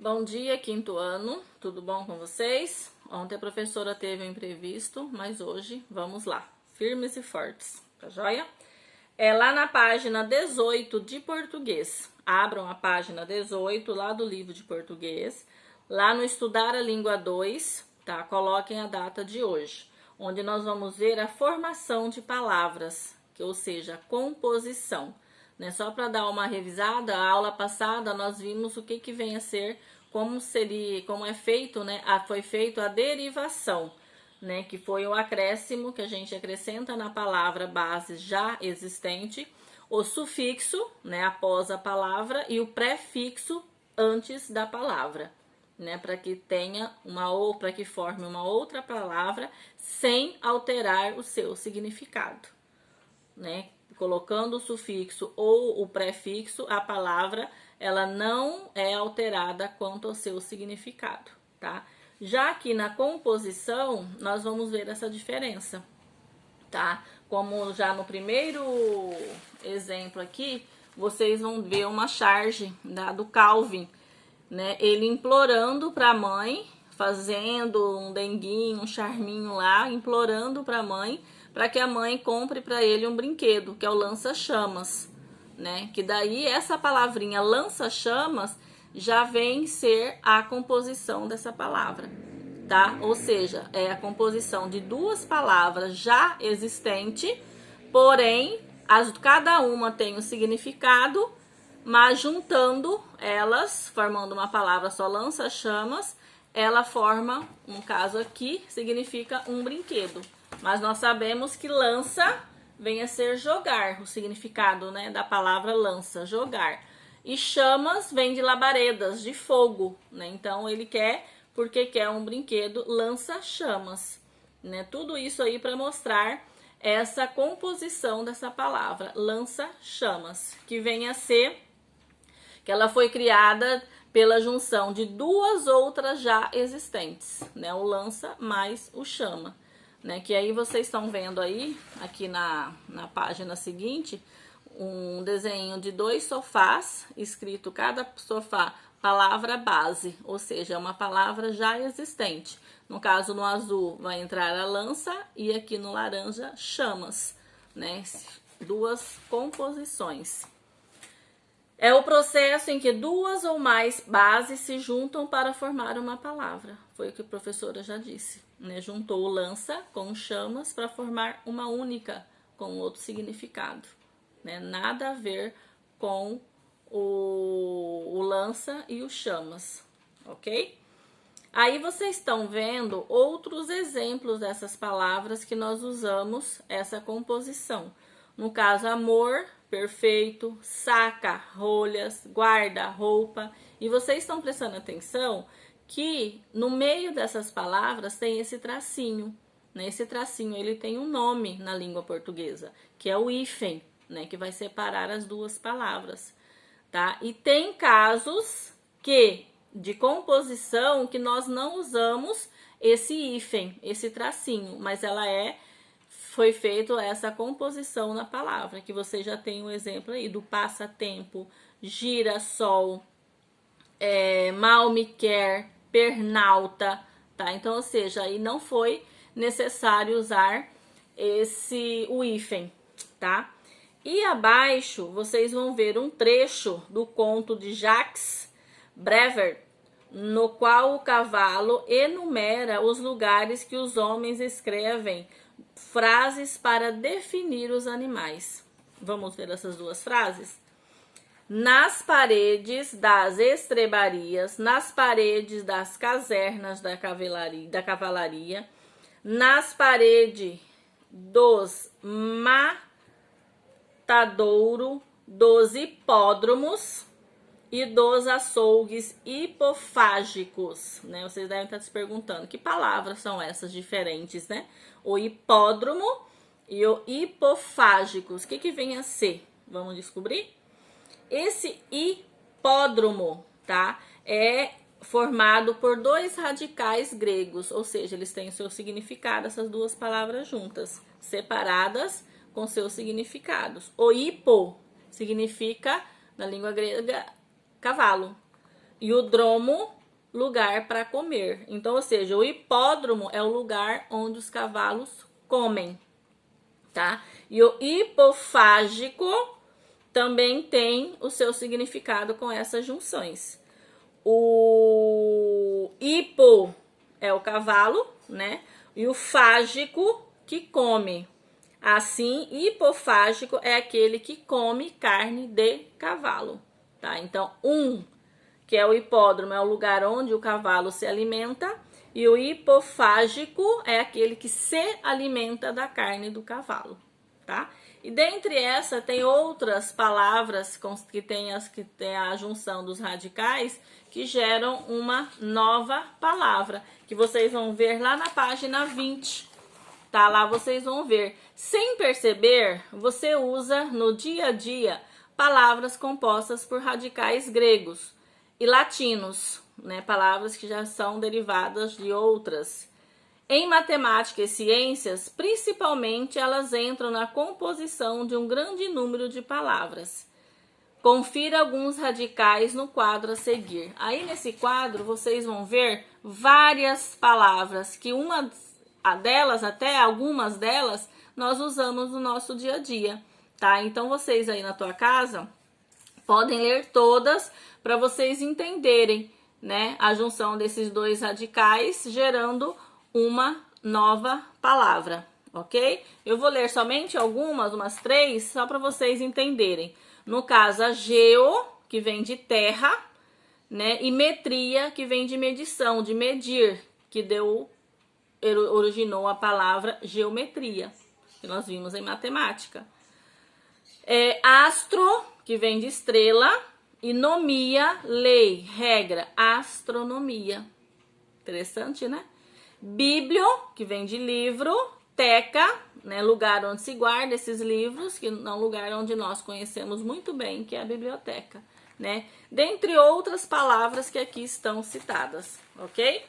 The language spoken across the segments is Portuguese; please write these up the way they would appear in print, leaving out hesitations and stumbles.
Bom dia, quinto ano, tudo bom com vocês? Ontem a professora teve um imprevisto, mas hoje vamos lá, firmes e fortes, tá joia? É lá na página 18 de português, abram a página 18 lá do livro de português, lá no Estudar a Língua 2, tá? Coloquem a data de hoje, onde nós vamos ver a formação de palavras, ou seja, a composição. Né? Só para dar uma revisada, a aula passada nós vimos o que vem a ser, como é feito, né? Foi feito a derivação, né? Que foi o acréscimo que a gente acrescenta na palavra base já existente, o sufixo, né? Após a palavra e o prefixo antes da palavra, né? Para que tenha para que forme uma outra palavra sem alterar o seu significado, né? Colocando o sufixo ou o prefixo, a palavra ela não é alterada quanto ao seu significado, tá? Já que na composição, nós vamos ver essa diferença, tá? Como já no primeiro exemplo aqui, vocês vão ver uma charge do Calvin, né? Ele implorando para a mãe, fazendo um denguinho, um charminho lá, implorando para a mãe, para que a mãe compre para ele um brinquedo, que é o lança-chamas, né? Que daí essa palavrinha lança-chamas já vem ser a composição dessa palavra, tá? Ou seja, é a composição de duas palavras já existentes, porém cada uma tem um significado, mas juntando elas, formando uma palavra só, lança-chamas, ela forma, no caso aqui, significa um brinquedo. Mas nós sabemos que lança vem a ser jogar, o significado, né, da palavra lança, jogar. E chamas vem de labaredas, de fogo, né? Então ele quer, porque quer um brinquedo, lança-chamas, né? Tudo isso aí para mostrar essa composição dessa palavra, lança-chamas, que vem a ser que ela foi criada pela junção de duas outras já existentes, né? O lança mais o chama, né? Que aí vocês estão vendo aí, aqui na página seguinte, um desenho de dois sofás, escrito cada sofá, palavra base, ou seja, é uma palavra já existente. No caso, no azul vai entrar a lança e aqui no laranja, chamas, né? Duas composições. É o processo em que duas ou mais bases se juntam para formar uma palavra. Foi o que a professora já disse, né? Juntou o lança com chamas para formar uma única com outro significado, né? Nada a ver com o lança e o chamas, ok? Aí vocês estão vendo outros exemplos dessas palavras que nós usamos essa composição. No caso, amor, perfeito, saca, rolhas, guarda, roupa. E vocês estão prestando atenção que no meio dessas palavras tem esse tracinho, né? Esse tracinho ele tem um nome na língua portuguesa, que é o hífen, né? Que vai separar as duas palavras, tá? E tem casos de composição que nós não usamos esse hífen, esse tracinho, mas foi feito essa composição na palavra, que você já tem um exemplo aí do passatempo, girassol, mal me quer, pernalta, tá? Então, ou seja, aí não foi necessário usar o hífen, tá? E abaixo vocês vão ver um trecho do conto de Jacques Prévert, no qual o cavalo enumera os lugares que os homens escrevem frases para definir os animais. Vamos ver essas duas frases? Nas paredes das estrebarias, nas paredes das casernas da cavalaria, nas paredes dos matadouro, dos hipódromos e dos açougues hipofágicos, né? Vocês devem estar se perguntando que palavras são essas diferentes, né? O hipódromo e o hipofágicos. O que vem a ser? Vamos descobrir? Esse hipódromo, tá? É formado por dois radicais gregos, ou seja, eles têm o seu significado, essas duas palavras juntas, separadas com seus significados. O hipo significa, na língua grega, cavalo. E o dromo lugar para comer. Então, ou seja, o hipódromo é o lugar onde os cavalos comem, tá? E o hipofágico também tem o seu significado com essas junções. O hipo é o cavalo, né? E o fágico que come. Assim, hipofágico é aquele que come carne de cavalo, tá? Então, que é o hipódromo, é o lugar onde o cavalo se alimenta, e o hipofágico é aquele que se alimenta da carne do cavalo, tá? E dentre essa tem outras palavras que tem a junção dos radicais que geram uma nova palavra, que vocês vão ver lá na página 20, tá? Lá vocês vão ver. Sem perceber, você usa no dia a dia palavras compostas por radicais gregos e latinos, né? Palavras que já são derivadas de outras. Em matemática e ciências, principalmente, elas entram na composição de um grande número de palavras. Confira alguns radicais no quadro a seguir. Aí nesse quadro vocês vão ver várias palavras que algumas delas, nós usamos no nosso dia a dia, tá? Então vocês aí na tua casa podem ler todas para vocês entenderem, né, a junção desses dois radicais, gerando uma nova palavra, ok? Eu vou ler somente umas 3, só para vocês entenderem. No caso, a geo, que vem de terra, né, e metria, que vem de medição, de medir, que originou a palavra geometria, que nós vimos em matemática. Astro, que vem de estrela, e nomia, lei, regra, astronomia. Interessante, né? Bíblio, que vem de livro, teca, né, lugar onde se guarda esses livros, que é um lugar onde nós conhecemos muito bem, que é a biblioteca, né? Dentre outras palavras que aqui estão citadas, ok?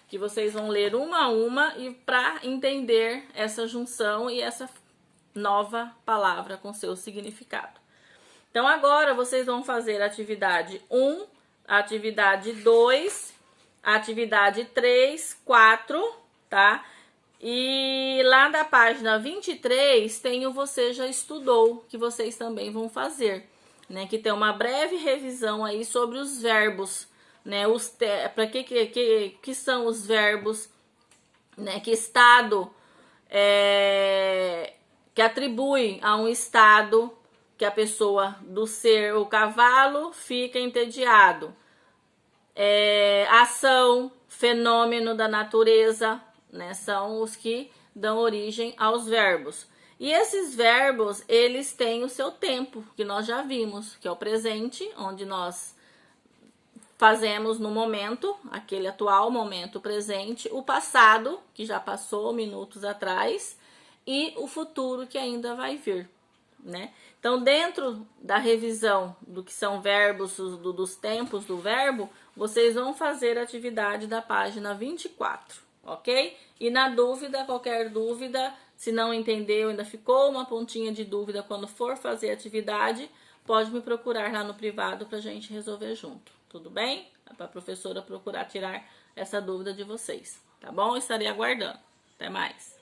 Que vocês vão ler uma a uma e para entender essa junção e essa nova palavra com seu significado. Então, agora vocês vão fazer a atividade 1, a atividade 2, a atividade 3, 4, tá? E lá da página 23 tem o Você Já Estudou, que vocês também vão fazer, né? Que tem uma breve revisão aí sobre os verbos, né? Para que são os verbos, né? Que estado que atribui a um estado que a pessoa do ser, o cavalo, fica entediado. Ação, fenômeno da natureza, né? São os que dão origem aos verbos. E esses verbos, eles têm o seu tempo, que nós já vimos, que é o presente, onde nós fazemos no momento, aquele atual momento presente, o passado, que já passou minutos atrás, e o futuro, que ainda vai vir, né? Então, dentro da revisão do que são verbos, dos tempos do verbo, vocês vão fazer a atividade da página 24, ok? E na dúvida, qualquer dúvida, se não entendeu, ainda ficou uma pontinha de dúvida quando for fazer a atividade, pode me procurar lá no privado para a gente resolver junto, tudo bem? Para a professora procurar tirar essa dúvida de vocês, tá bom? Estarei aguardando. Até mais!